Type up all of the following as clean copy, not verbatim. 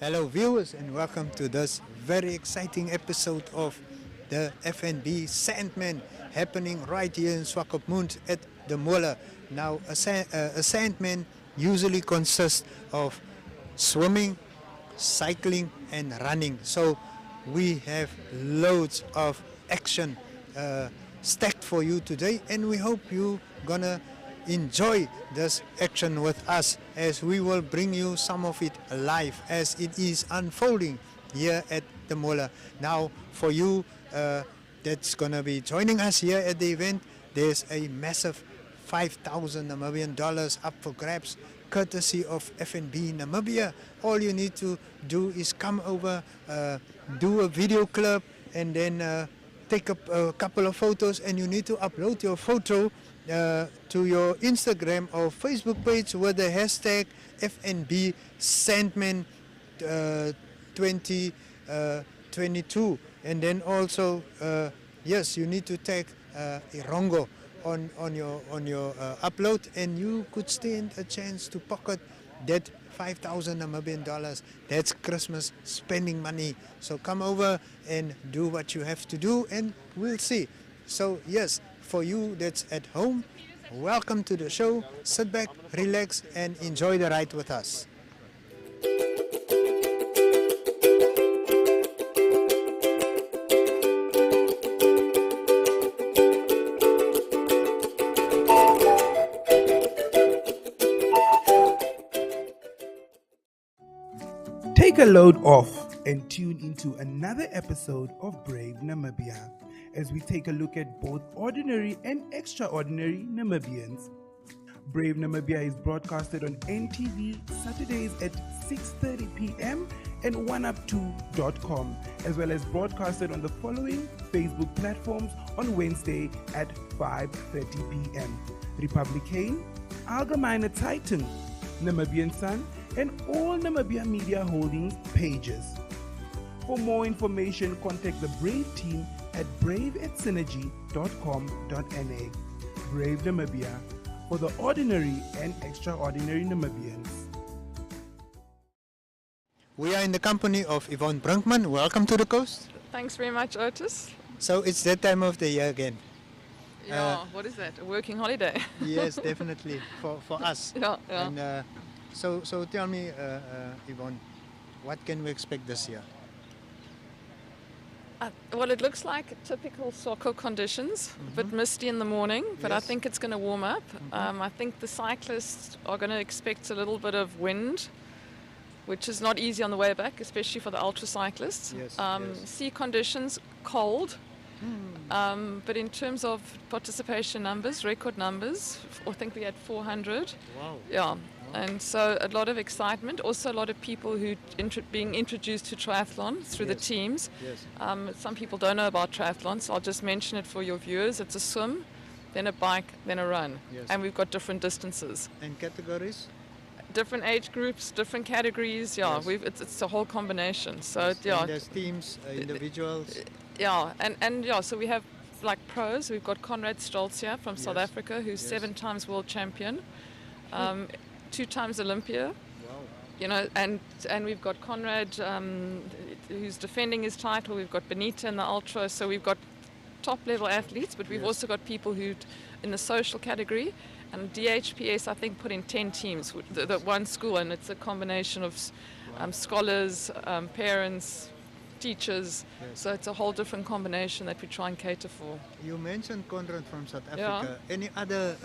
Hello viewers and welcome to this very exciting episode of the FNB Sandman happening right here in Swakopmund at the Mola. Now a Sandman usually consists of swimming, cycling and running. So we have loads of action stacked for you today, and we hope you gonna enjoy this action with us as we will bring you some of it live as it is unfolding here at the Mola. Now for you that's gonna be joining us here at the event, there's a massive 5,000 Namibian dollars up for grabs courtesy of FNB Namibia. All you need to do is come over, do a video clip and then take a couple of photos, and you need to upload your photo to your Instagram or Facebook page with the hashtag FNB Sandman 2022, and then also yes, you need to tag Erongo on your upload, and you could stand a chance to pocket that 5,000 Namibian dollars. That's Christmas spending money. So come over and do what you have to do, and we'll see. So yes, for you that's at home, welcome to the show. Sit back, relax and enjoy the ride with us. Take a load off and tune into another episode of Brave Namibia as we take a look at both ordinary and extraordinary Namibians. Brave Namibia is broadcasted on NTV Saturdays at 6:30 p.m. and oneup2.com, as well as broadcasted on the following Facebook platforms on Wednesday at 5:30 p.m. Republican, Allgemeine Zeitung, Namibian Sun, and all Namibia Media Holdings pages. For more information, contact the Brave team at brave@synergy.com.na. Brave Namibia, for the ordinary and extraordinary Namibians. We are in the company of Yvonne Brinkman. Welcome to the coast. Thanks very much, Otis. So it's that time of the year again. Yeah, what is that? A working holiday? Yes, definitely for us. Yeah. And so tell me, Yvonne, what can we expect this year? Well, it looks like typical soccer conditions, a bit misty in the morning, but I Yes. think it's going to warm up. I think the cyclists are going to expect a little bit of wind, which is not easy on the way back, especially for the ultra cyclists. Yes, Sea conditions, cold. But in terms of participation numbers, record numbers, I think we had 400. Wow. Yeah, and so a lot of excitement. Also, a lot of people who being introduced to triathlon through the Yes. teams. Yes. Some people don't know about triathlon, so I'll just mention it for your viewers. It's a swim, then a bike, then a run, Yes. and we've got different distances, And categories? different age groups, different categories. Yeah, Yes. it's a whole combination. So Yes. yeah, And there's teams, individuals. yeah, and yeah, so we have like pros. We've got Conrad Stoltz here from South Yes. Africa, who's Yes. 7 times world champion, 2 times Olympia. Wow. You know, and we've got Conrad, who's defending his title. We've got Benita in the ultra. So we've got top level athletes, but we've Yes. also got people who in the social category. And DHPS, I think, put in 10 teams, the one school, and it's a combination of scholars, parents, teachers. Yes. So it's a whole different combination that we try and cater for. You mentioned Conrad from South Yeah. Africa. Any other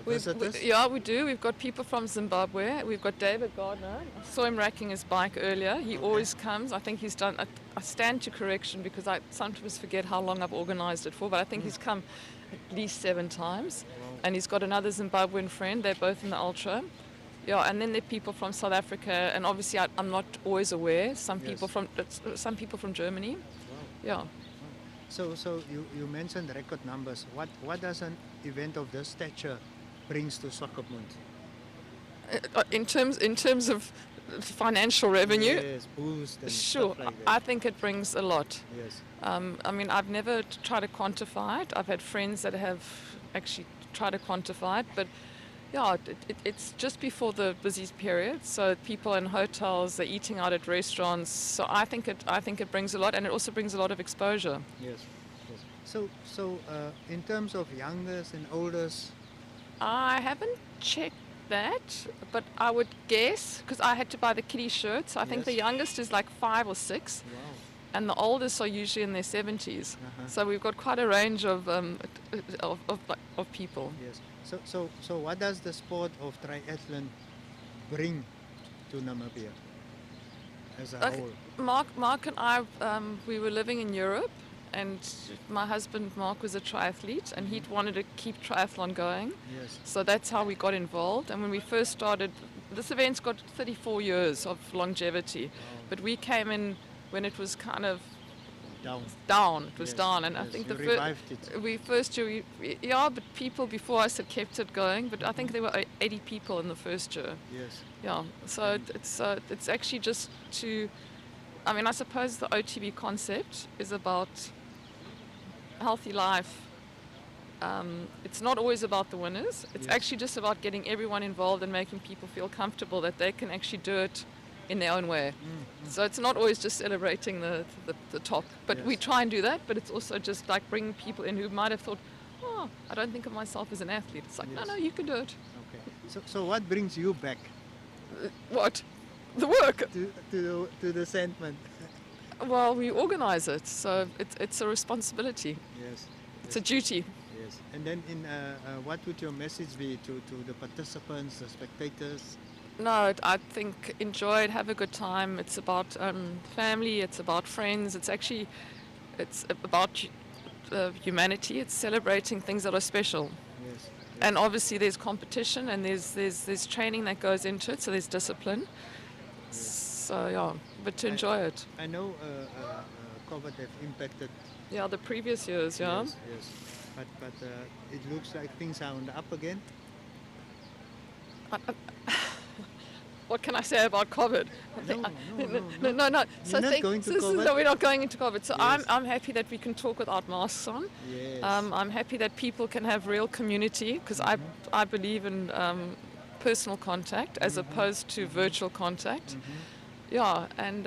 visitors? Yeah, we do. We've got people from Zimbabwe. We've got David Gardner. I saw him racking his bike earlier. He always comes. I think he's done. I stand to correction because I sometimes forget how long I've organised it for, but I think he's come at least 7 times. Wow. And he's got another Zimbabwean friend. They're both in the ultra. Yeah, and then there are people from South Africa, and obviously I'm not always aware. Some Yes. people from Germany. Yeah. So you mentioned record numbers. What does an event of this stature brings to Swakopmund? In terms of financial revenue, Yes, boost and sure. stuff like I that. think it brings a lot. Yes. I mean, I've never tried to quantify it. I've had friends that have actually tried to quantify it, but Yeah, it's just before the busy period, so people in hotels, they're eating out at restaurants. So I think it brings a lot, and it also brings a lot of exposure. Yes. Yes. So in terms of youngest and oldest, I haven't checked that, but I would guess because I had to buy the kiddie shirts. So I think the Yes. youngest is like 5 or 6, wow. and the oldest are usually in their 70s. Uh-huh. So we've got quite a range of people. Yes. So what does the sport of triathlon bring to Namibia as a Okay. whole? Mark and I, we were living in Europe, and my husband Mark was a triathlete, and he wanted to keep triathlon going. Yes. So that's how we got involved. And when we first started, this event's got 34 years of longevity, but we came in when it was kind of Down. It was Yes, down, and I yes, think you the revived it. we first year, yeah, but people before us had kept it going. But I think there were 80 people in the first year. Yes. Yeah, so it's actually just to, I mean, I suppose the OTB concept is about healthy life. It's not always about the winners. It's Yes. actually just about getting everyone involved and making people feel comfortable that they can actually do it in their own way. So it's not always just celebrating the top, but we Yes. try and do that. But it's also just like bringing people in who might have thought, oh, I don't think of myself as an athlete. It's like, Yes. no, you can do it. Okay. So what brings you back What? The work. to the Sandman? Well, we organize it, so it's a responsibility. Yes. It's a duty. Yes. And then what would your message be to the participants, the spectators? No, I think enjoy it, have a good time. It's about family, it's about friends. It's about humanity. It's celebrating things that are special. Yes. And obviously there's competition and there's training that goes into it, so there's discipline. So yeah, but to enjoy it. I know COVID have impacted. Yeah, the previous years, yeah. Yes. Yes. But it looks like things are on the up again. What can I say about COVID? No. You're not going to COVID? No, we're not going into COVID. So Yes. I'm happy that we can talk without masks on. Yes. I'm happy that people can have real community because I believe in personal contact as opposed to virtual contact. Yeah, and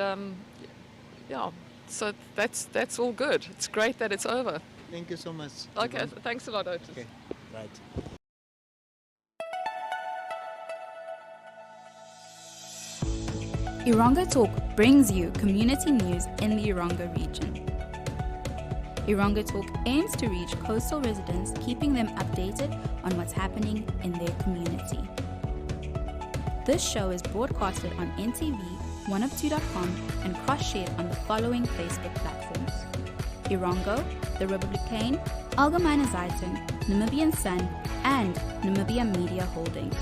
yeah, so that's all good. It's great that it's over. Thank you so much. Okay, Yvonne. thanks a lot, Otis. Okay. Right. Erongo Talk brings you community news in the Erongo region. Erongo Talk aims to reach coastal residents, keeping them updated on what's happening in their community. This show is broadcasted on NTV, 102.com, and cross-shared on the following Facebook platforms: Erongo, The Republican, Algemeine Zeitung, Namibian Sun, and Namibia Media Holdings.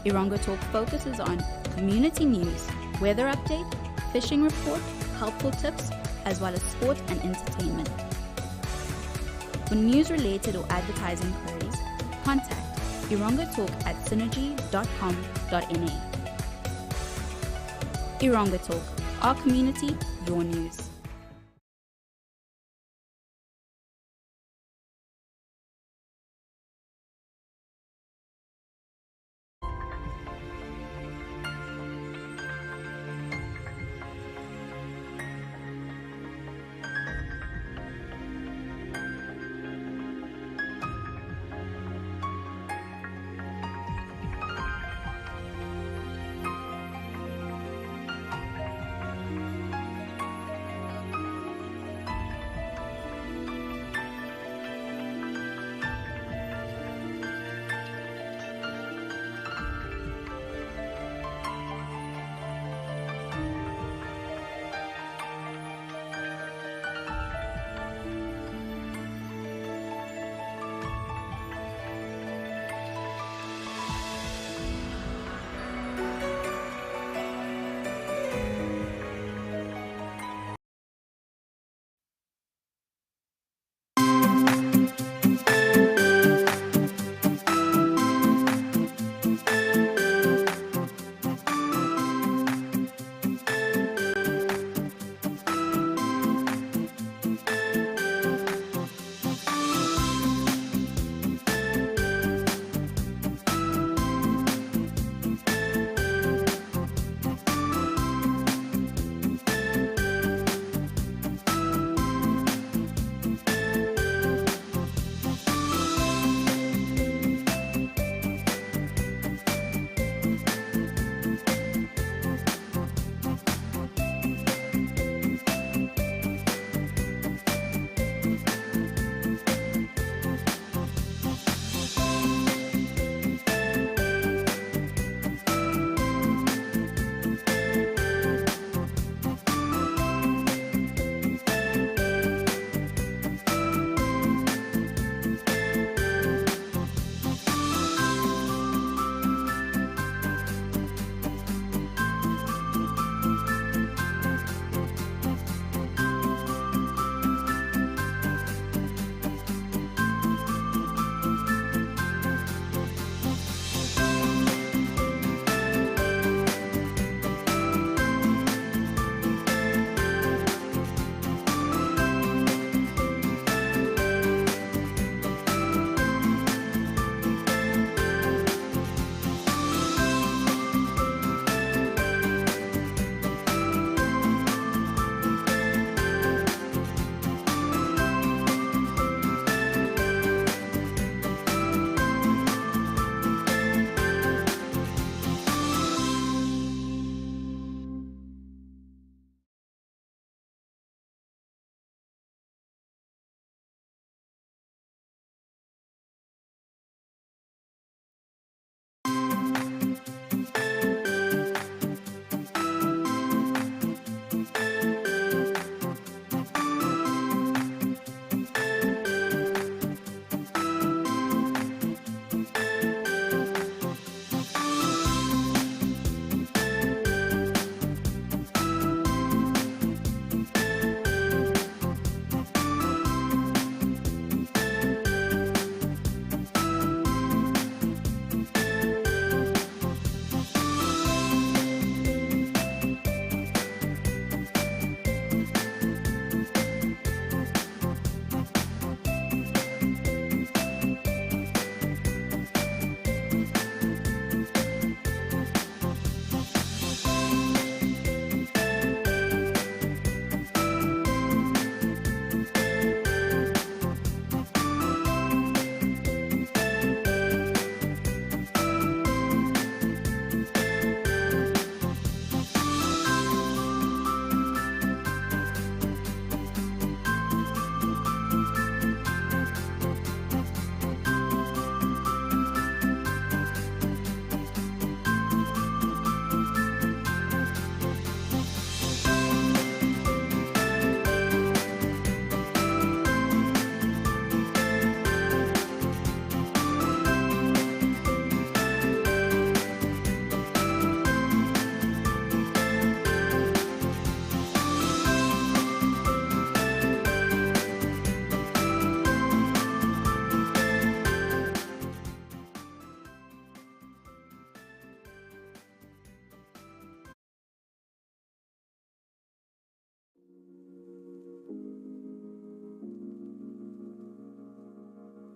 Erongo Talk focuses on community news, weather update, fishing report, helpful tips, as well as sport and entertainment. For news-related or advertising queries, contact Erongo Talk at synergy.com.na. Erongo Talk, our community, your news.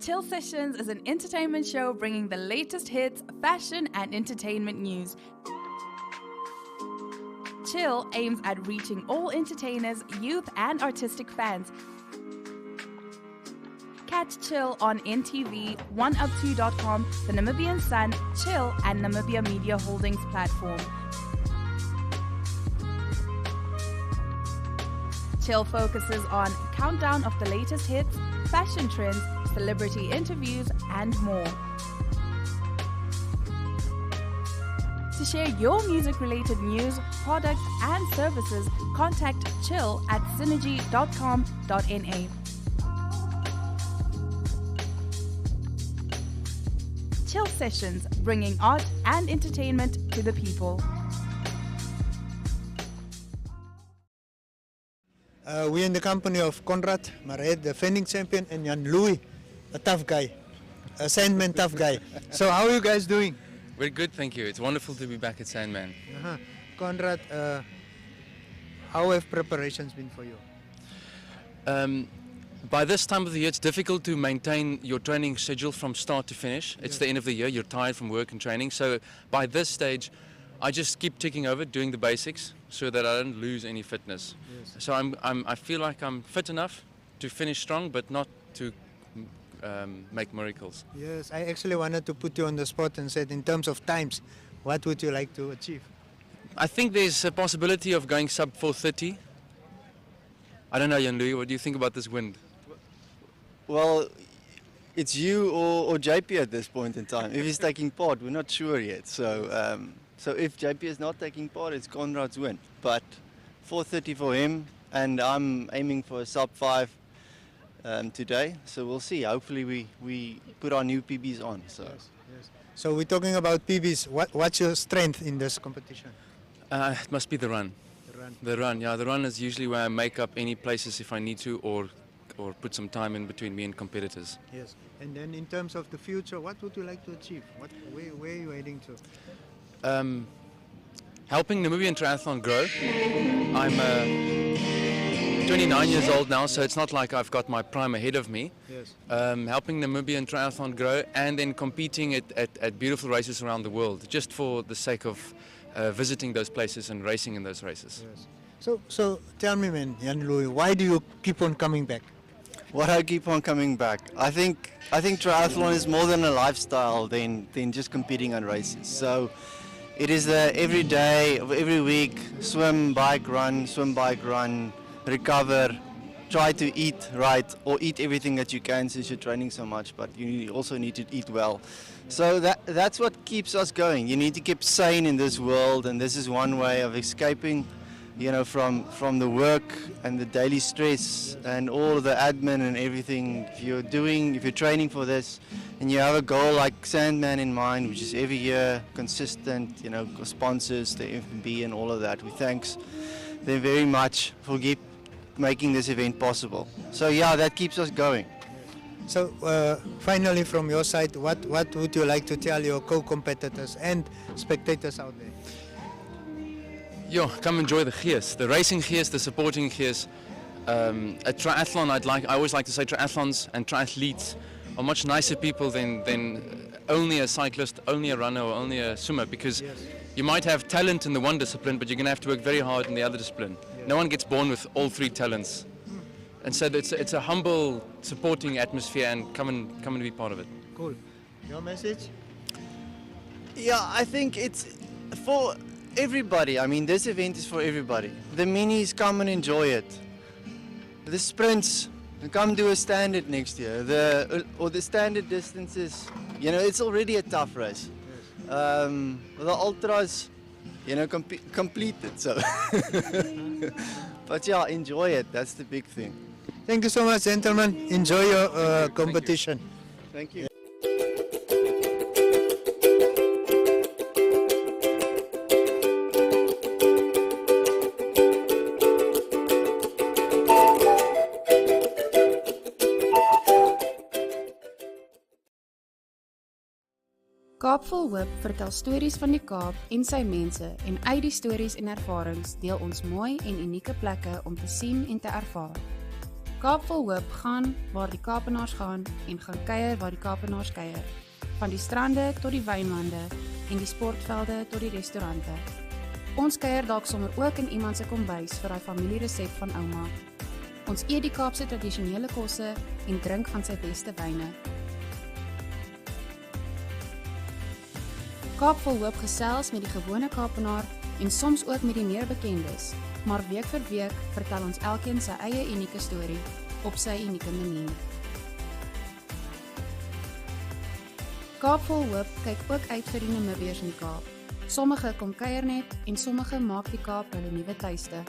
Chill Sessions is an entertainment show bringing the latest hits, fashion, and entertainment news. Chill aims at reaching all entertainers, youth, and artistic fans. Catch Chill on NTV, 1up2.com, the Namibian Sun, Chill, and Namibia Media Holdings platform. Chill focuses on countdown of the latest hits, fashion trends, celebrity interviews, and more. To share your music-related news, products, and services, contact Chill at synergy.com.na. Chill Sessions, bringing art and entertainment to the people. We're in the company of Conrad, Marais, the defending champion, and Jan Louis, a tough guy, a Sandman tough guy. So how are you guys doing? We're good, thank you. It's wonderful to be back at Sandman. Conrad, how have preparations been for you? By this time of the year, it's difficult to maintain your training schedule from start to finish. It's the end of the year, you're tired from work and training. So by this stage, I just keep ticking over, doing the basics, so that I don't lose any fitness. Yes. So I feel like I'm fit enough to finish strong, but not to make miracles. Yes, I actually wanted to put you on the spot and said, in terms of times, what would you like to achieve? I think there's a possibility of going sub 4:30. I don't know, Jan-Louis, what do you think about this wind? Well, it's you or JP at this point in time. If he's taking part, we're not sure yet. So if JP is not taking part, it's Conrad's win. But 4:30 for him, and I'm aiming for a sub 5 today. So we'll see. Hopefully we put our new PBs on. So. Yes. So we're talking about PBs. What's your strength in this competition? It must be the run. The run, yeah. The run is usually where I make up any places if I need to, or put some time in between me and competitors. Yes. And then in terms of the future, what would you like to achieve? Where are you heading to? Helping Namibian triathlon grow. I'm 29 years old now, so it's not like I've got my prime ahead of me. Yes. Helping Namibian triathlon grow, and then competing at beautiful races around the world, just for the sake of visiting those places and racing in those races. Yes. So tell me, man, Jan-Louis, why do you keep on coming back? Why do I keep on coming back? I think triathlon is more than a lifestyle than just competing on races. So it is the every day, every week, swim, bike, run, recover, try to eat right, or eat everything that you can since you're training so much, but you also need to eat well. So that's what keeps us going. You need to keep sane in this world, and this is one way of escaping, from the work and the daily stress and all the admin and everything. If you're training for this and you have a goal like Sandman in mind, which is every year consistent, sponsors, the FNB and all of that, we thanks them very much for making this event possible. So yeah, that keeps us going. So finally, from your side, what would you like to tell your co-competitors and spectators out there? Yeah, come enjoy the gears, the racing gears, the supporting gears. A triathlon, I always like to say triathlons and triathletes are much nicer people than only a cyclist, only a runner, or only a swimmer, because you might have talent in the one discipline, but you're going to have to work very hard in the other discipline. No one gets born with all three talents. And so it's a humble, supporting atmosphere, and come and be part of it. Cool. Your message? Yeah, I think it's for everybody. I mean, this event is for everybody. The minis, come and enjoy it. The sprints, come do a standard next year. The standard distances, it's already a tough race. The ultras, complete it. So, but yeah, enjoy it. That's the big thing. Thank you so much, gentlemen. Enjoy your competition. Thank you. Kaap vol Hoop vertel stories van die Kaap en sy mense, en uit die stories en ervarings deel ons mooi en unieke plekke om te sien en te ervaar. Kaap vol hoop gaan waar die Kaapenaars gaan en gaan kuier waar die Kaapenaars kuier. Van die strande tot die wynlande en die sportvelde tot die restaurante. Ons kuier dalk sommer ook in iemand se kombuis vir daai familieresep van ouma. Ons eet die Kaapse tradisionele kosse en drink van sy beste wyne. Kaap vol hoop gesels met die gewone Kaapenaar en soms ook met die meer bekendes, maar week vir week vertel ons elkeen sy eie unieke storie op sy unieke manier. Kaap vol hoop kyk ook uit vir die Namibiërs in die Kaap. Sommige kom kuier net en sommige maak die Kaap hulle nuwe tuiste.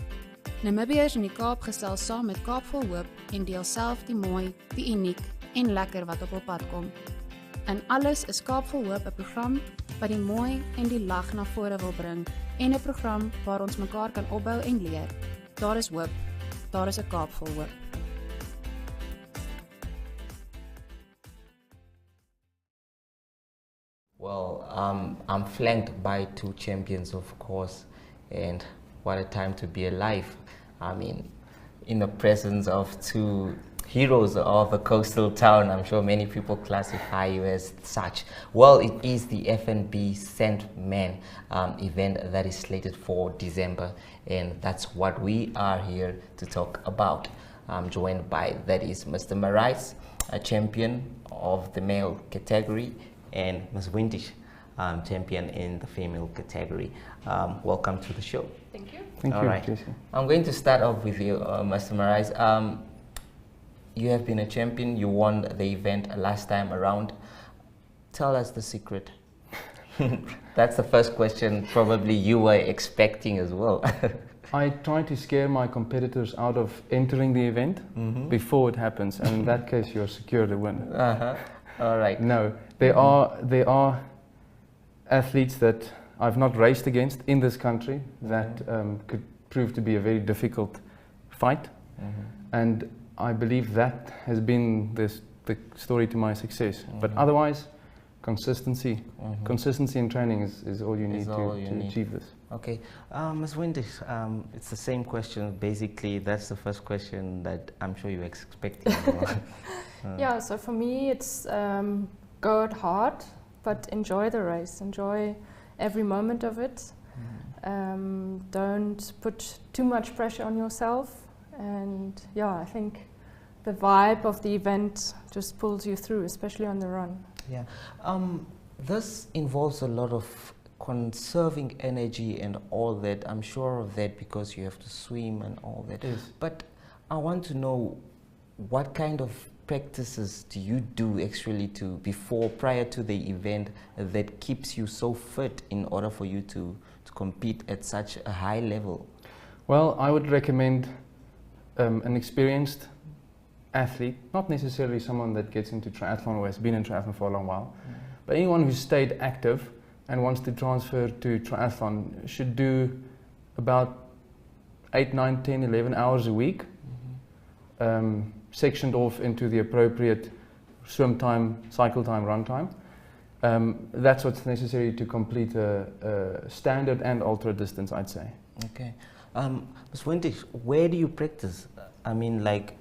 Namibiërs in die Kaap gesels saam met Kaap vol hoop en deel self die mooi, die uniek en lekker wat op hul pad kom. In alles is Kaap vol hoop 'n program wat die mooi en die lag na vore wil bring en 'n program waar ons mekaar kan opbou en leer. Daar is hoop. Daar is 'n Kaap vol hoop. Well, I'm flanked by two champions, of course, and what a time to be alive. I mean, in the presence of two heroes of a coastal town, I'm sure many people classify you as such. Well, it is the FNB Sent Man event that is slated for December, and that's what we are here to talk about. I'm joined by, that is Mr. Marais, a champion of the male category, and Ms. Windish, champion in the female category. Welcome to the show. Thank you. Thank All you, right. Jason. I'm going to start off with you, Mr. Marais. You have been a champion. You won the event last time around. Tell us the secret. That's the first question probably you were expecting as well. I try to scare my competitors out of entering the event before it happens, and in that case you're secure to win. All right. No, there are athletes that I've not raced against in this country that could prove to be a very difficult fight, and I believe that has been the story to my success. But otherwise, consistency in training is all you need to achieve this. Okay, Ms. Windish, it's the same question. Basically, that's the first question that I'm sure you're expecting. Yeah, so for me, it's go out hard, but enjoy the race. Enjoy every moment of it. Don't put too much pressure on yourself. And yeah, I think the vibe of the event just pulls you through, especially on the run. Yeah, this involves a lot of conserving energy and all that. I'm sure of that because you have to swim and all that. Yes. But I want to know, what kind of practices do you do actually prior to the event that keeps you so fit in order for you to compete at such a high level? Well, I would recommend an experienced athlete, not necessarily someone that gets into triathlon or has been in triathlon for a long while, but anyone who's stayed active and wants to transfer to triathlon should do about 8, 9, 10, 11 hours a week, sectioned off into the appropriate swim time, cycle time, run time. That's what's necessary to complete a standard and ultra distance, I'd say. Okay. Ms. Windish, where do you practice? I mean, like,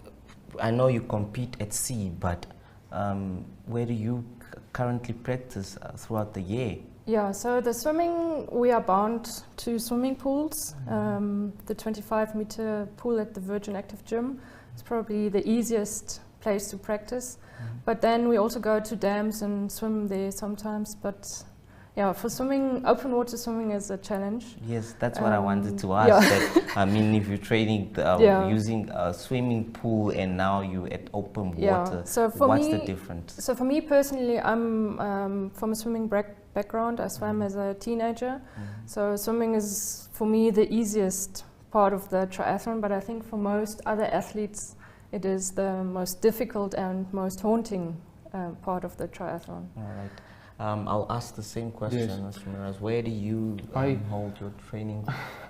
I know you compete at sea, but where do you currently practice throughout the year? Yeah, so the swimming, we are bound to swimming pools. The 25-meter pool at the Virgin Active Gym is probably the easiest place to practice. But then we also go to dams and swim there sometimes. But yeah, for swimming, open water swimming is a challenge. Yes, that's what I wanted to ask. Yeah. That, I mean, if you're training using a swimming pool and now you at open water, so for what's me, the difference? So for me personally, I'm from a swimming background. I swam as a teenager. So swimming is for me the easiest part of the triathlon, but I think for most other athletes it is the most difficult and most haunting part of the triathlon. All right. I'll ask the same question, Mr. Miraz. Where do you hold your training?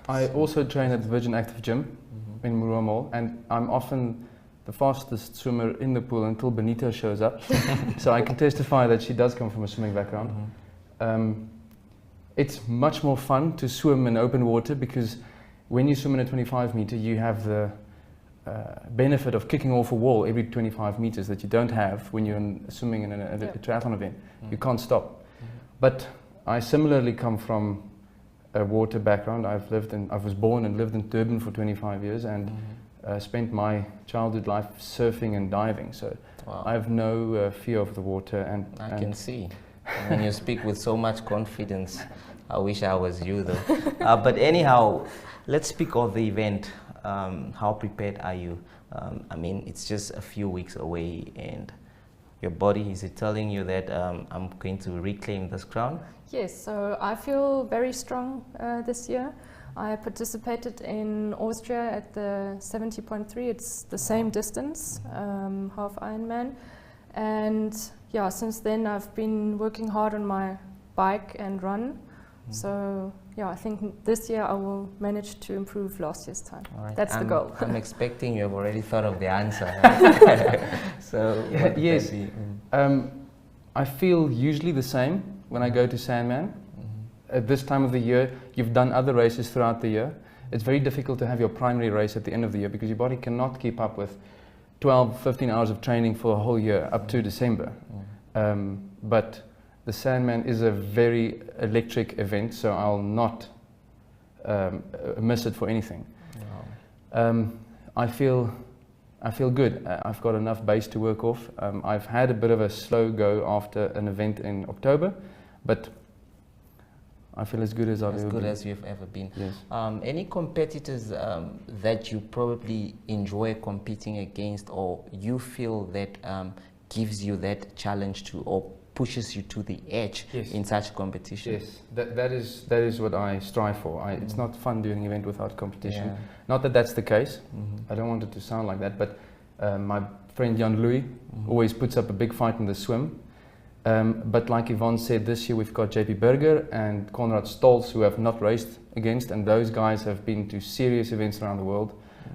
I also train at the Virgin Active Gym in Murua Mall, and I'm often the fastest swimmer in the pool until Benita shows up. So I can testify that she does come from a swimming background. It's much more fun to swim in open water because when you swim in a 25 meter, you have the benefit of kicking off a wall every 25 meters that you don't have when you're swimming in a triathlon event. You can't stop. But I similarly come from a water background. I was born and lived in Durban for 25 years and spent my childhood life surfing and diving. So I have no fear of the water. And I can see. When you speak with so much confidence, I wish I was you though. But anyhow, let's speak of the event. How prepared are you? I mean, it's just a few weeks away, and your body, is it telling you that I'm going to reclaim this crown? Yes, so I feel very strong this year. I participated in Austria at the 70.3. It's the same distance, half Ironman. And yeah, since then I've been working hard on my bike and run. So yeah, I think this year I will manage to improve last year's time. Right. That's the goal. I'm expecting you have already thought of the answer. So yes, I feel usually the same when I go to Sandman. At this time of the year, you've done other races throughout the year. It's very difficult to have your primary race at the end of the year because your body cannot keep up with 12, 15 hours of training for a whole year up to December. But the Sandman is a very electric event, so I'll not miss it for anything. I feel good. I've got enough base to work off. I've had a bit of a slow go after an event in October, but I feel as good as I've ever been. As good as you've ever been. Yes. Any competitors that you probably enjoy competing against, or you feel that gives you that challenge to, or pushes you to the edge in such competition? Yes, that is what I strive for. It's not fun doing an event without competition. Not that that's the case. I don't want it to sound like that, but my friend Jan Louis always puts up a big fight in the swim. But like Yvonne said, this year we've got JP Berger and Konrad Stolz, who have not raced against, and those guys have been to serious events around the world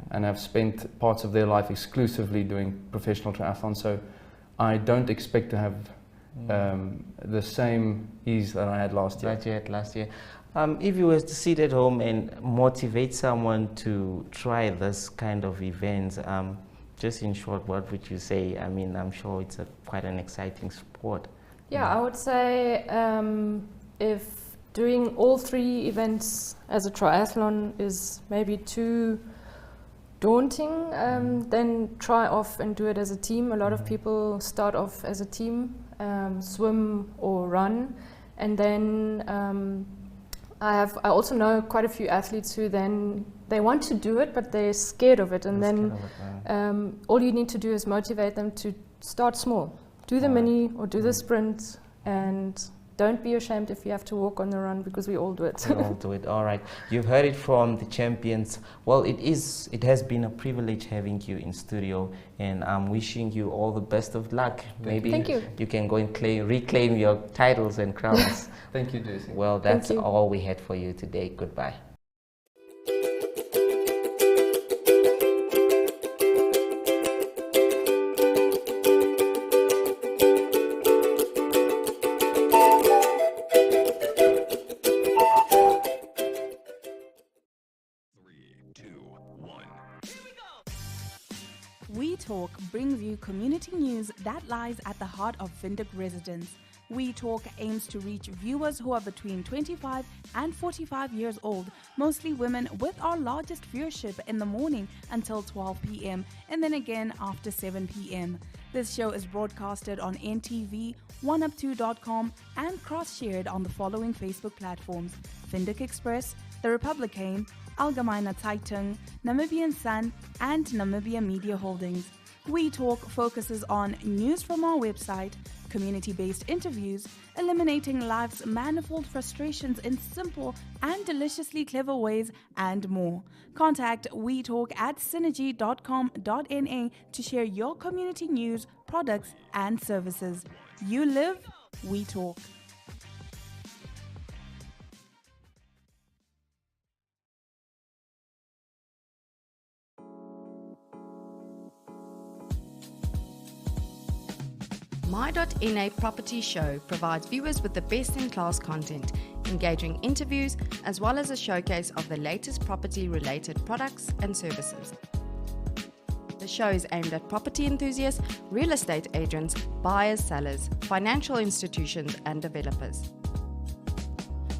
and have spent parts of their life exclusively doing professional triathlon. So I don't expect to have the same ease that I had last year. If you were to sit at home and motivate someone to try this kind of events, just in short, what would you say? I mean, I'm sure it's quite an exciting sport. Yeah, I would say if doing all three events as a triathlon is maybe too daunting, then try off and do it as a team. A lot of people start off as a team, swim or run, and then I also know quite a few athletes who then they want to do it, but they're scared of it, and then all you need to do is motivate them to start small. Do the mini or do the sprint, and don't be ashamed if you have to walk on the run, because we all do it. We all do it. All right. You've heard it from the champions. Well, it has been a privilege having you in studio, and I'm wishing you all the best of luck. Maybe you can go and reclaim your titles and crowns. Thank you, Jesse. Well, that's all we had for you today. Goodbye. We Talk brings you community news that lies at the heart of Windhoek residents. We Talk aims to reach viewers who are between 25 and 45 years old, mostly women, with our largest viewership in the morning until 12 p.m. and then again after 7 p.m. This show is broadcasted on NTV, 1up2.com and cross-shared on the following Facebook platforms: Windhoek Express, The Republican, Algemeine Zeitung, Namibian Sun, and Namibia Media Holdings. We Talk focuses on news from our website, community-based interviews, eliminating life's manifold frustrations in simple and deliciously clever ways, and more. Contact wetalk@synergy.com.na to share your community news, products, and services. You live, we talk. My.NA Property Show provides viewers with the best-in-class content, engaging interviews, as well as a showcase of the latest property-related products and services. The show is aimed at property enthusiasts, real estate agents, buyers, sellers, financial institutions, and developers.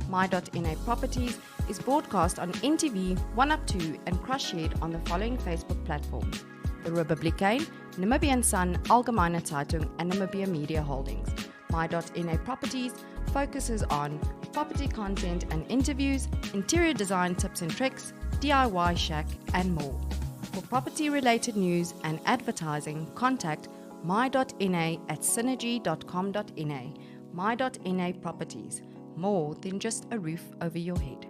My.NA Properties is broadcast on NTV, 1UP2 and cross-shared on the following Facebook platforms: the Republikein, Namibian Sun, Algemeine Zeitung, and Namibia Media Holdings. My.NA Properties focuses on property content and interviews, interior design tips and tricks, DIY shack, and more. For property-related news and advertising, contact my.na at synergy.com.na. My.NA Properties, more than just a roof over your head.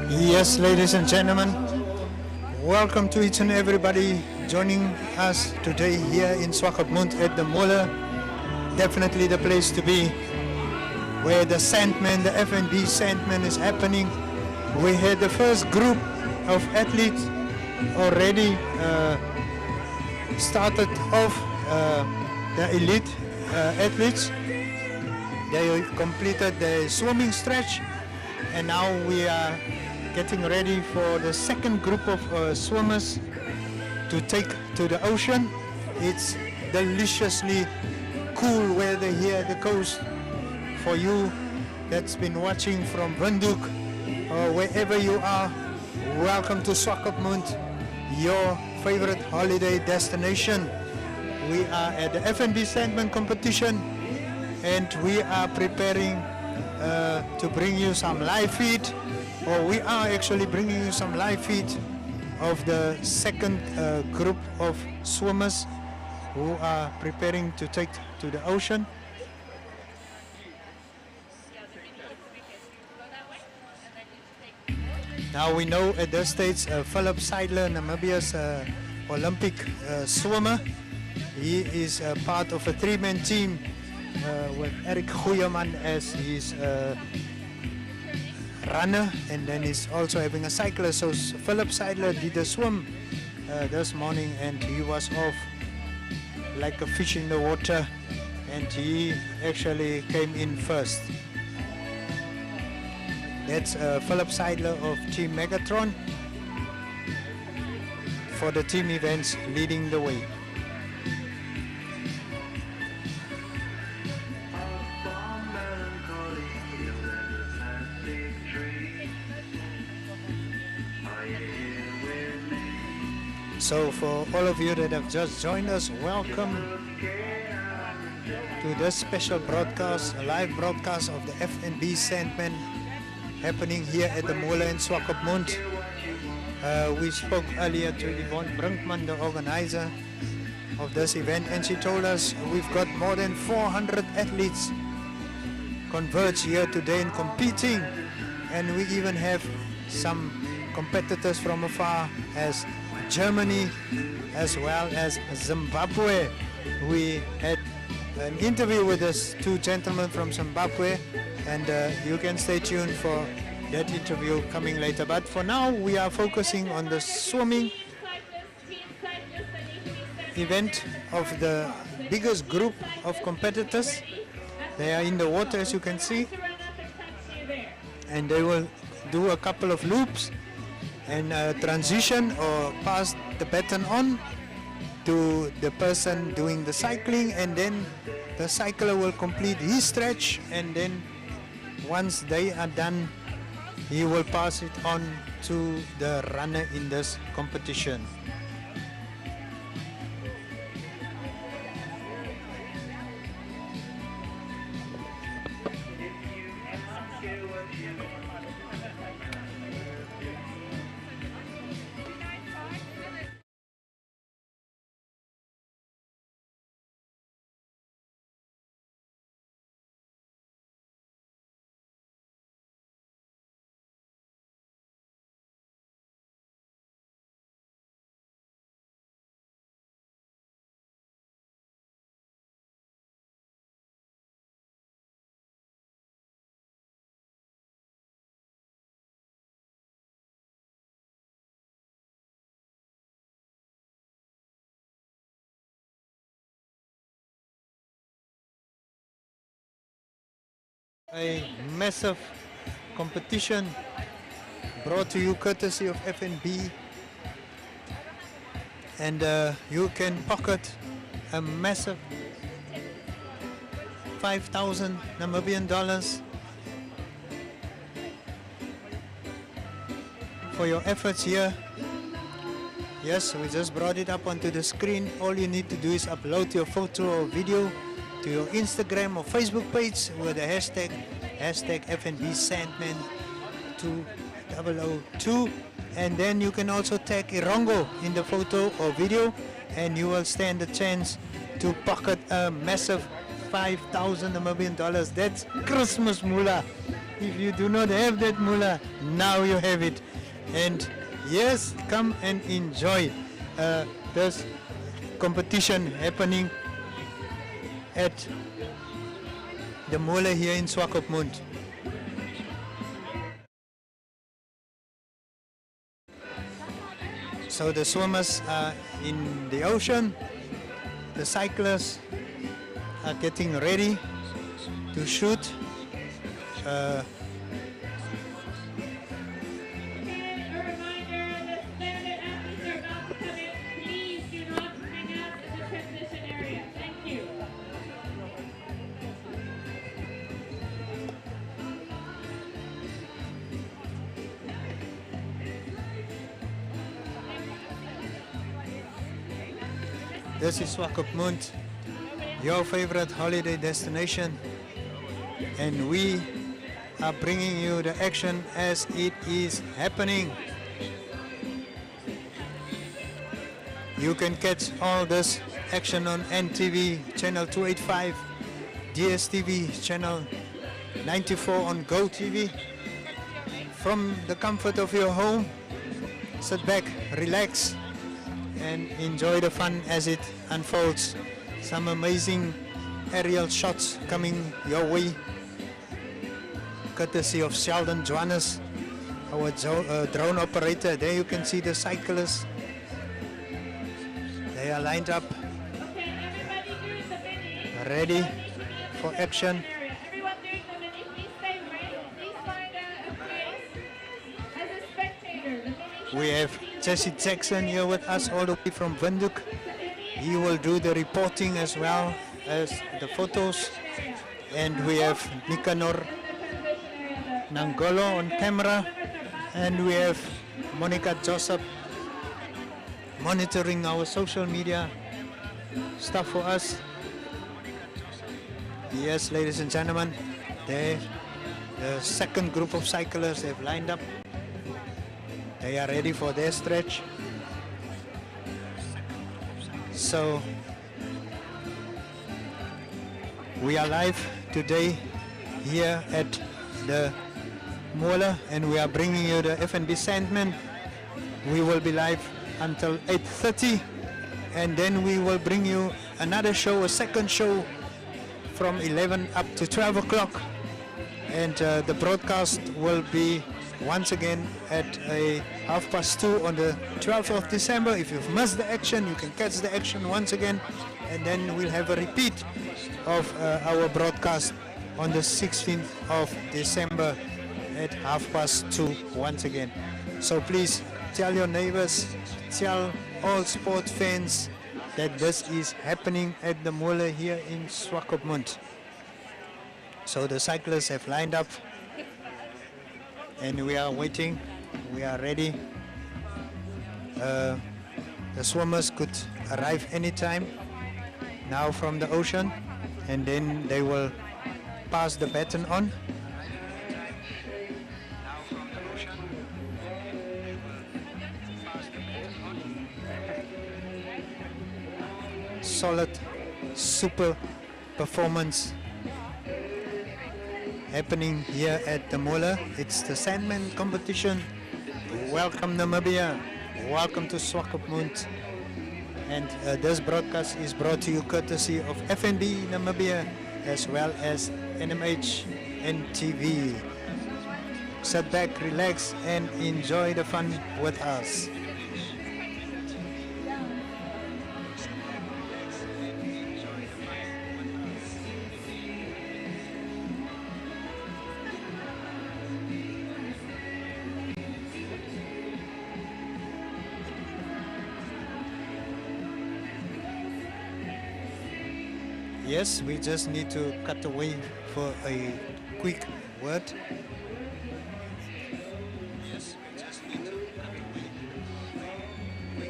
Yes, ladies and gentlemen, welcome to each and everybody joining us today here in Swakopmund at the Mola. Definitely the place to be, where the Sandman, the FNB Sandman is happening. We had the first group of athletes already started off, the elite athletes. They completed the swimming stretch, and now we are getting ready for the second group of swimmers to take to the ocean. It's deliciously cool weather here at the coast. For you that's been watching from Windhoek or wherever you are, welcome to Swakopmund, your favorite holiday destination. We are at the FNB Sandman competition, and we are preparing to bring you some live feed, or we are actually bringing you some live feed of the second group of swimmers who are preparing to take to the ocean. Now we know at this stage Philip Seidler, Namibia's Olympic swimmer. He is part of a three-man team with Eric Goeieman as his runner, and then he's also having a cyclist. So Philip Seidler did a swim this morning, and he was off like a fish in the water, and he actually came in first. That's Philip Seidler of Team Megatron for the team events, leading the way. So for all of you that have just joined us, welcome to this special broadcast, a live broadcast of the FNB Sandman happening here at the Mola in Swakopmund. We spoke earlier to Yvonne Brinkman, the organizer of this event, and she told us we've got more than 400 athletes converged here today and competing, and we even have some competitors from afar as Germany as well as Zimbabwe. We had an interview with these two gentlemen from Zimbabwe, and you can stay tuned for that interview coming later. But for now, we are focusing on the swimming event of the biggest group of competitors. They are in the water, as you can see, and they will do a couple of loops and transition or pass the baton on to the person doing the cycling, and then the cycler will complete his stretch, and then once they are done, he will pass it on to the runner in this competition. A massive competition brought to you courtesy of FNB, and you can pocket a massive 5,000 Namibian dollars for your efforts here. Yes, we just brought it up onto the screen. All you need to do is upload your photo or video to your Instagram or Facebook page with the hashtag FNB Sandman 2002, and then you can also tag Erongo in the photo or video, and you will stand a chance to pocket a massive 5,000 Namibian dollars. That's Christmas moolah. If you do not have that moolah, now you have it. And yes, come and enjoy this competition happening at the mola here in Swakopmund. So the swimmers are in the ocean, the cyclists are getting ready to shoot. This is Swakopmund, your favorite holiday destination, and we are bringing you the action as it is happening. You can catch all this action on NTV channel 285, DSTV channel 94 on GoTV. From the comfort of your home, sit back, relax, and enjoy the fun as it unfolds. Some amazing aerial shots coming your way, courtesy of Sheldon Johannes, our drone operator. There you can see the cyclists. They are lined up, ready for action. We have Jesse Jackson here with us all the way from Windhoek. He will do the reporting as well as the photos. And we have Nicanor Nangolo on camera. And we have Monica Joseph monitoring our social media stuff for us. Yes, ladies and gentlemen, there the second group of cyclists have lined up. They are ready for their stretch. So we are live today here at the Mola, and we are bringing you the FNB Sandman. We will be live until 8:30, and then we will bring you another show, a second show from 11 up to 12 o'clock. And the broadcast will be once again at 2:30 on the 12th of December. If you've missed the action, you can catch the action once again, and then we'll have a repeat of our broadcast on the 16th of December at 2:30 once again. So please tell your neighbors, tell all sport fans that this is happening at the Mola here in Swakopmund. So the cyclists have lined up, and we are waiting, we are ready. The swimmers could arrive anytime now from the ocean, and then they will pass the baton on. Solid, super performance happening here at the Mola. It's the Sandman competition. Welcome Namibia, welcome to Swakopmund. And this broadcast is brought to you courtesy of FNB Namibia as well as NMH NTV. Sit back, relax, and enjoy the fun with us. Yes, we just need to cut away for a quick word. Yes, we just need to cut away for a quick word.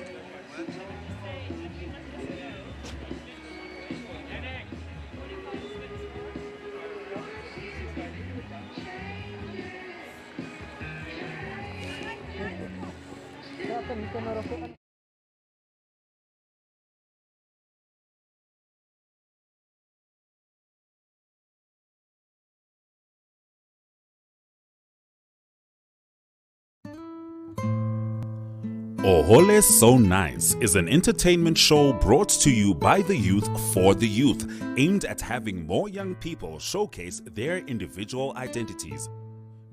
Ohole So Nice is an entertainment show brought to you by the youth for the youth, aimed at having more young people showcase their individual identities.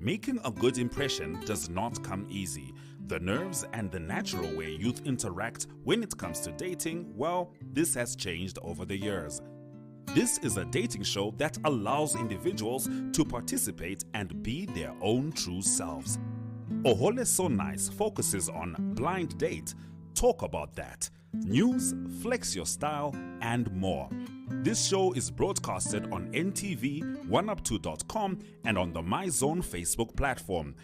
Making a good impression does not come easy. The nerves and the natural way youth interact when it comes to dating, well, this has changed over the years. This is a dating show that allows individuals to participate and be their own true selves. Ohole So Nice focuses on blind date, talk about that, news, flex your style, and more. This show is broadcasted on NTV, 1up2.com, and on the MyZone Facebook platform.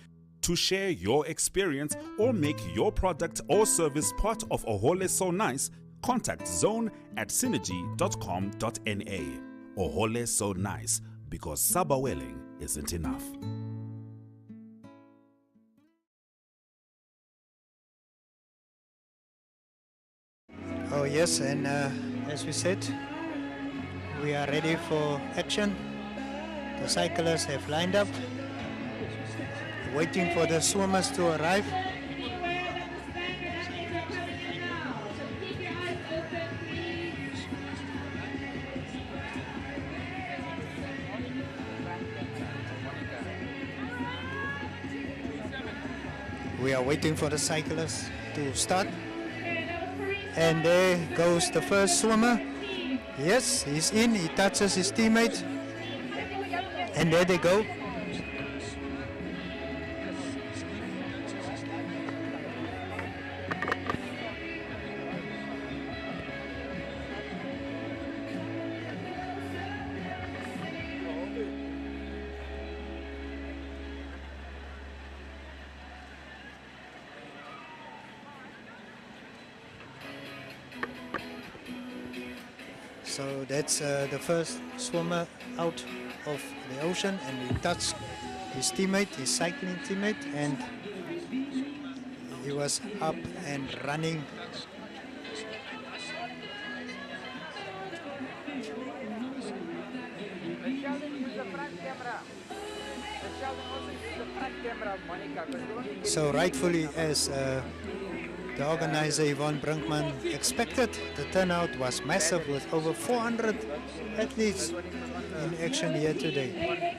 To share your experience or make your product or service part of Ohole So Nice, contact Zone at synergy.com.na. Ohole So Nice, because sabawelling isn't enough. Oh yes, and as we said, we are ready for action. The cyclists have lined up, waiting for the swimmers to arrive. We are waiting for the cyclists to start. And there goes the first swimmer. Yes, he's in, he touches his teammate. And there they go. So that's the first swimmer out of the ocean, and he touched his teammate, his cycling teammate, and he was up and running. So rightfully, as the organizer Yvonne Brinkman expected, the turnout was massive with over 400 athletes in action here today.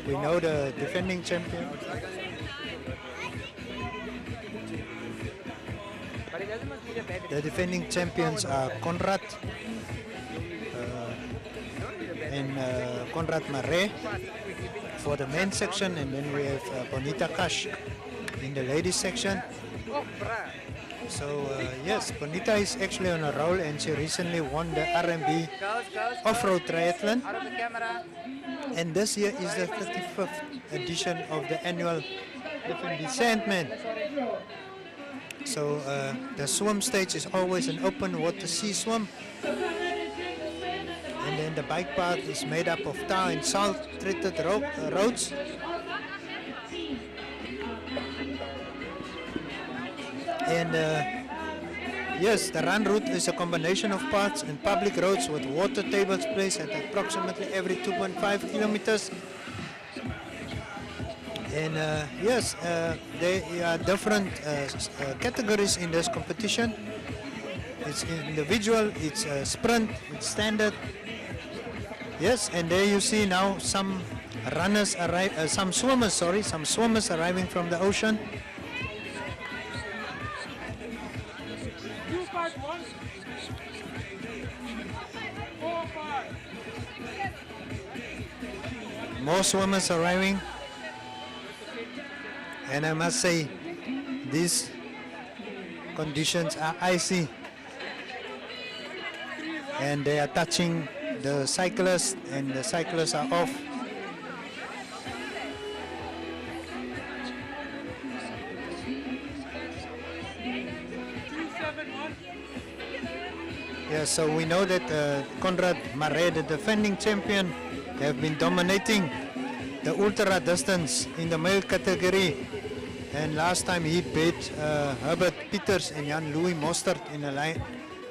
We know the defending champion. The defending champions are Conrad and Conrad Mare for the men's section, and then we have Bonita Kash in the ladies section. So yes, Bonita is actually on a roll, and she recently won the R&B off-road triathlon, and this year is the 35th edition of the annual FNB Sandman. So the swim stage is always an open water sea swim, and then the bike path is made up of tar and salt treated roads. And yes, the run route is a combination of paths and public roads with water tables placed at approximately every 2.5 kilometers. And yes, there are different categories in this competition. It's individual, it's sprint, it's standard. Yes, and there you see now some runners arrive, some swimmers arriving from the ocean. More swimmers arriving, and I must say, this conditions are icy. And they are touching the cyclists, and the cyclists are off. Yeah, so we know that Conrad Marais, the defending champion, have been dominating the ultra distance in the male category. And last time he beat Herbert Peters and Jan-Louis Mostert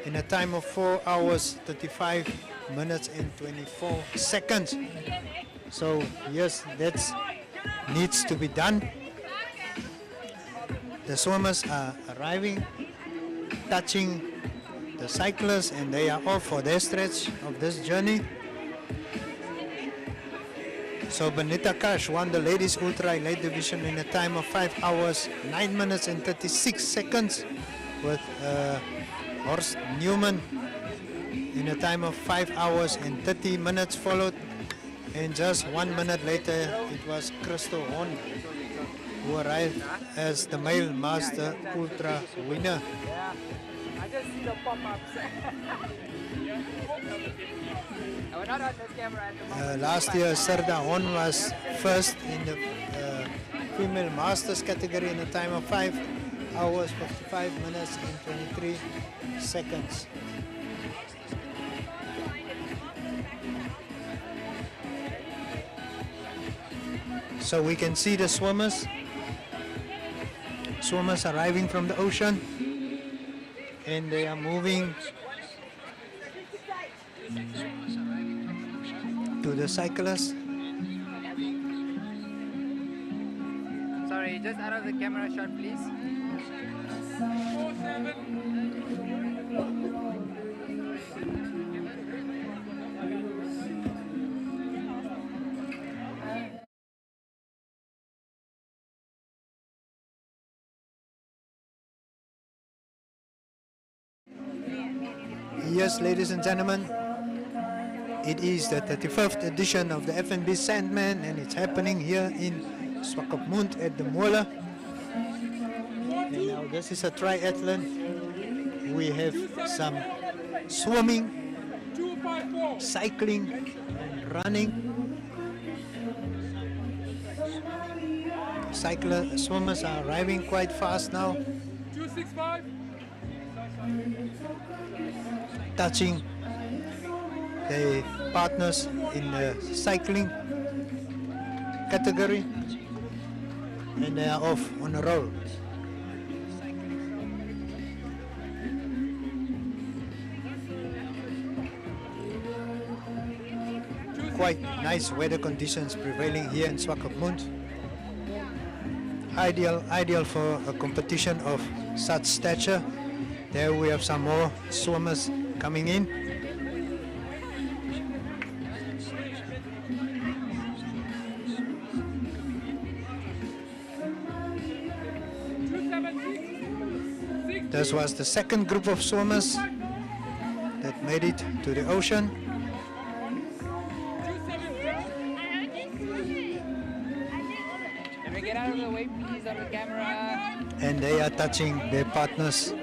in a time of 4 hours, 35 minutes and 24 seconds. So yes, that needs to be done. The swimmers are arriving, touching the cyclists, and they are off for their stretch of this journey. So Benita Cash won the ladies ultra light division in a time of 5 hours, 9 minutes and 36 seconds, with Horst Newman in a time of 5 hours and 30 minutes followed. And just 1 minute later, it was Christo Horn who arrived as the male master ultra winner. I just see the pop-ups. We're not on this camera at the moment. Last year, Serda Horn was first in the female masters category in a time of 5 hours, 55 minutes and 23 seconds. So we can see the swimmers arriving from the ocean, and they are moving to the cyclists. Sorry, just out of the camera shot, please. Yes, ladies and gentlemen, it is the 35th edition of the FNB Sandman, and it's happening here in Swakopmund at the Mola. And now this is a triathlon. We have some swimming, cycling, and running. Swimmers are arriving quite fast now. 265. Touching the partners in the cycling category, and they are off on a roll. Quite nice weather conditions prevailing here in Swakopmund. Ideal for a competition of such stature. There we have some more swimmers coming in. This was the second group of swimmers that made it to the ocean. Can we get out of the way, please, on the camera? And they are touching their partners.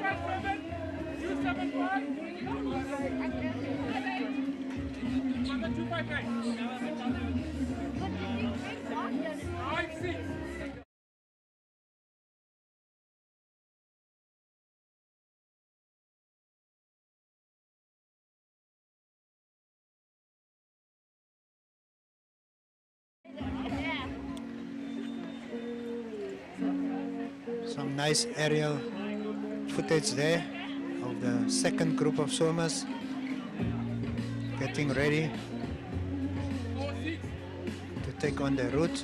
Some nice aerial footage there of the second group of swimmers getting ready to take on their route.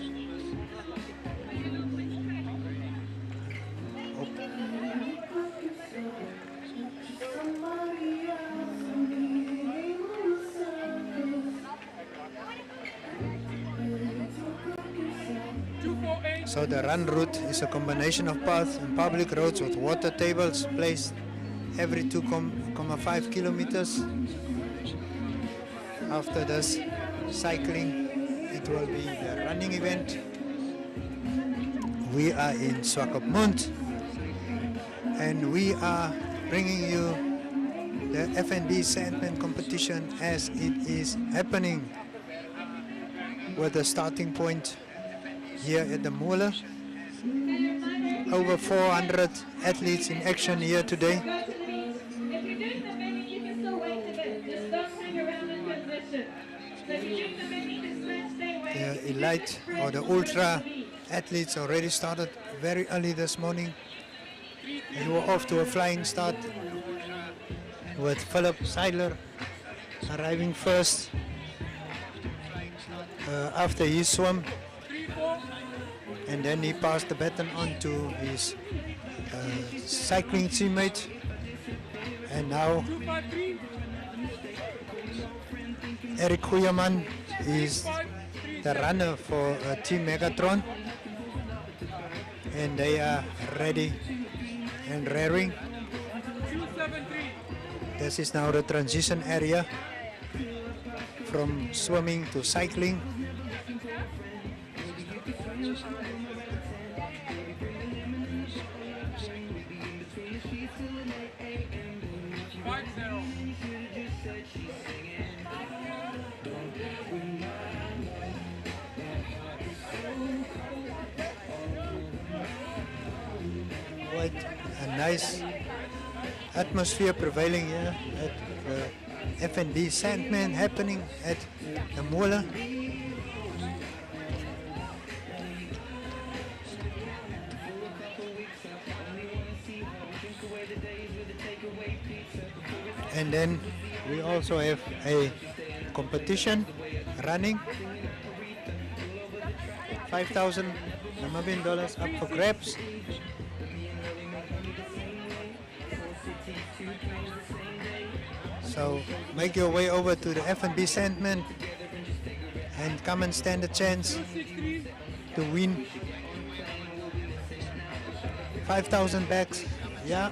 So the run route is a combination of paths and public roads with water tables placed every 2.5 kilometers. After this cycling, it will be the running event. We are in Swakopmund and we are bringing you the FNB Sandman competition as it is happening, with a starting point here at the Mola. Over 400 athletes in action here today. The elite or the ultra athletes already started very early this morning. They were off to a flying start, with Philip Seidler arriving first after he swam, and then he passed the baton on to his cycling teammate, and now Eric Goeieman is the runner for Team Megatron, and they are ready and raring. This is now the transition area from swimming to cycling. Quite a nice atmosphere prevailing here at the FNB Sandman happening at the Mola. And then we also have a competition running. $5,000 Namibian dollars up for grabs. So make your way over to the FNB Sandman and come and stand a chance to win 5,000 bags. Yeah,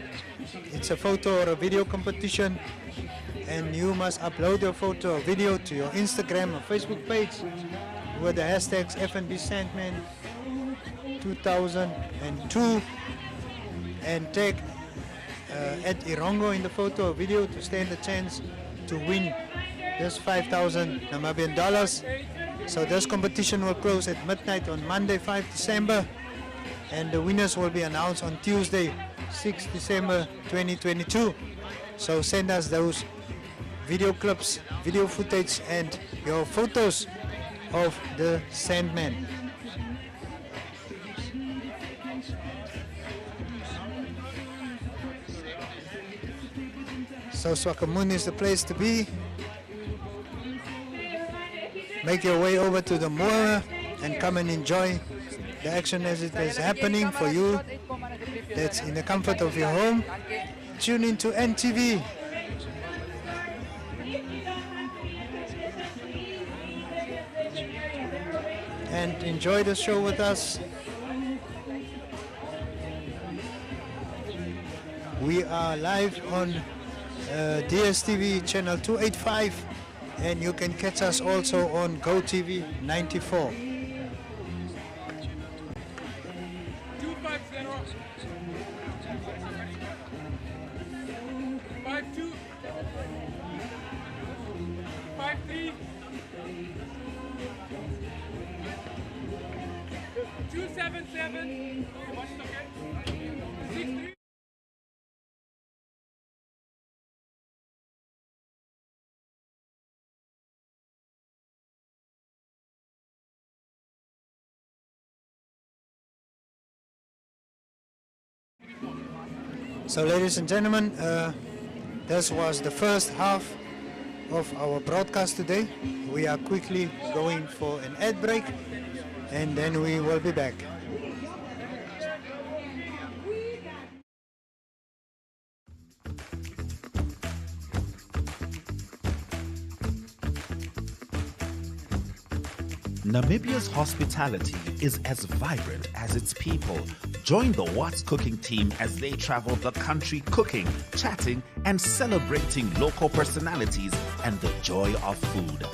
it's a photo or a video competition, and you must upload your photo or video to your Instagram or Facebook page with the hashtags FNB Sandman 2002 and tag at Erongo in the photo or video to stand a chance to win this 5,000 Namibian dollars. So this competition will close at midnight on Monday, 5 December, and the winners will be announced on Tuesday, 6 December 2022. So send us those video clips, video footage, and your photos of the Sandman. So Swakopmund is the place to be. Make your way over to the moor and come and enjoy the action as it is happening for you. That's in the comfort of your home. Tune into NTV. And enjoy the show with us. We are live on DSTV channel 285, and you can catch us also on GoTV 94. So ladies and gentlemen, this was the first half of our broadcast today. We are quickly going for an ad break, and then we will be back. Namibia's hospitality is as vibrant as its people. Join the What's Cooking team as they travel the country cooking, chatting, and celebrating local personalities and the joy of food.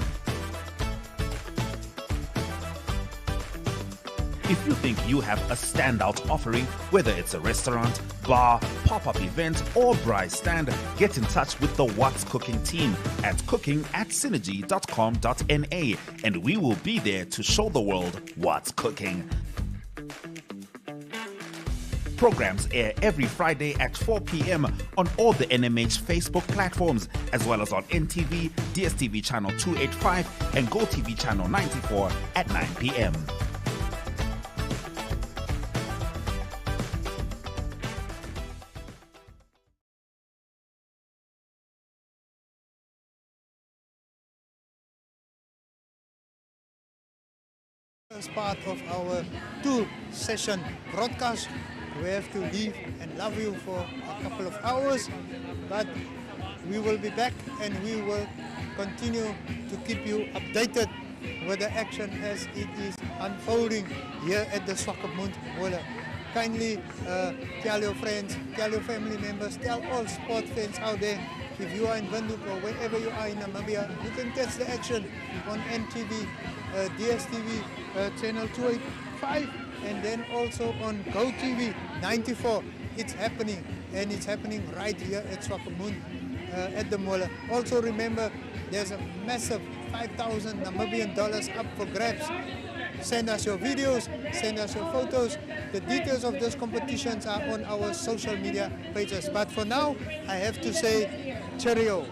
If you think you have a standout offering, whether it's a restaurant, bar, pop-up event, or braai stand, get in touch with the What's Cooking team at cooking@synergy.com.na, and we will be there to show the world what's cooking. Programs air every Friday at 4 p.m. on all the NMH Facebook platforms, as well as on NTV, DSTV channel 285, and GoTV channel 94 at 9 p.m. As part of our 2-session broadcast, we have to leave and love you for a couple of hours, but we will be back and we will continue to keep you updated with the action as it is unfolding here at the Swakopmund Mola. Kindly tell your friends, tell your family members, tell all sport fans out there. If you are in Windhoek or wherever you are in Namibia, you can catch the action on NTV, DSTV channel 285, and then also on GoTV 94. It's happening, and it's happening right here at Swakopmund at the Mola. Also remember, there's a massive 5,000 Namibian dollars up for grabs. Send us your videos, send us your photos. The details of those competitions are on our social media pages. But for now, I have to say cheerio.